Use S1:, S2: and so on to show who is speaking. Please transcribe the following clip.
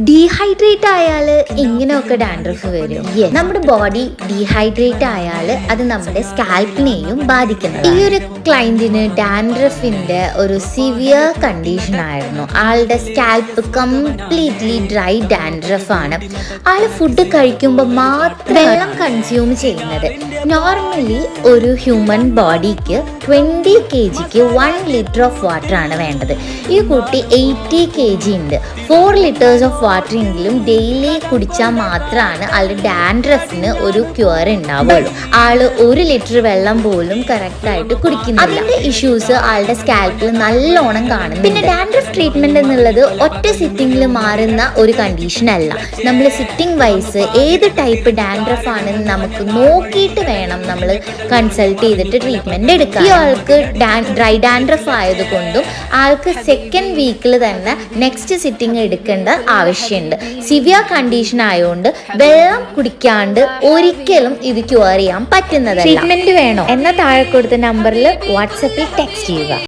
S1: Dehydrate ആയാൽ ഇങ്ങനെയൊക്കെ dandruff വരും. നമ്മുടെ ബോഡി ഡീഹൈഡ്രേറ്റ് ആയാൽ അത് നമ്മുടെ സ്കാൽപ്പിനെയും ബാധിക്കുന്നത്. ഈ ഒരു ക്ലയന്റിന് ഡാൻഡ്രഫിന്റെ ഒരു സിവിയർ കണ്ടീഷൻ ആയിരുന്നു. ആളുടെ സ്കാൽപ്പ് കംപ്ലീറ്റ്ലി ഡ്രൈ ഡാൻഡ്രഫ് ആണ്. ആള് ഫുഡ് കഴിക്കുമ്പോൾ മാത്രം വെള്ളം കൺസ്യൂം ചെയ്യുന്നത്. നോർമലി ഒരു ഹ്യൂമൻ ബോഡിക്ക് 20 kgക്ക് 1 ലിറ്റർ ഓഫ് വാട്ടർ ആണ് വേണ്ടത്. ഈ കുട്ടി 80 kg ഉണ്ട്. 4 ലിറ്റേഴ്സ് ഓഫ് വാട്ടർ എങ്കിലും ഡെയിലി കുടിച്ചാൽ മാത്രമാണ് ആളുടെ ഡാൻഡ്രഫിന് ഒരു ക്യൂർ ഉണ്ടാവുള്ളൂ. ആള് 1 ലിറ്റർ വെള്ളം പോലും കറക്റ്റ് ആയിട്ട് കുടിക്കുന്നില്ല. അതിന്റെ ഇഷ്യൂസ് ആളുടെ സ്കാൽപ്പിൽ നല്ലോണം കാണുന്നു. പിന്നെ ഡാൻഡ്രഫ് ട്രീറ്റ്മെന്റ് എന്നുള്ളത് ഒറ്റ സിറ്റിംഗിൽ മാറുന്ന ഒരു കണ്ടീഷൻ അല്ല. നമ്മൾ സിറ്റിംഗ് വൈസ് ഏത് ടൈപ്പ് ഡാൻഡ്രഫ് ആണെന്ന് നമുക്ക് നോക്കിയിട്ട് വേണം നമ്മൾ കൺസൾട്ട് ചെയ്തിട്ട് ട്രീറ്റ്മെന്റ് എടുക്കാം. ഈ ആൾക്ക് ഡ്രൈ ഡാൻഡ്രഫ് ആയതുകൊണ്ടും ആൾക്ക് സെക്കൻഡ് വീക്കിൽ തന്നെ നെക്സ്റ്റ് സിറ്റിംഗ് എടുക്കേണ്ട ആവശ്യമുണ്ട്. സിവിയർ കണ്ടീഷൻ ആയതുകൊണ്ട് വെള്ളം കുടിക്കാണ്ട് ഒരിക്കലും ഇത് ക്യൂർ ചെയ്യാൻ പറ്റുന്നതല്ല. ട്രീറ്റ്മെന്റ് വേണോ എന്ന താഴെ കൊടുത്ത നമ്പറിൽ വാട്സപ്പിൽ ടെക്സ്റ്റ് ചെയ്യുക.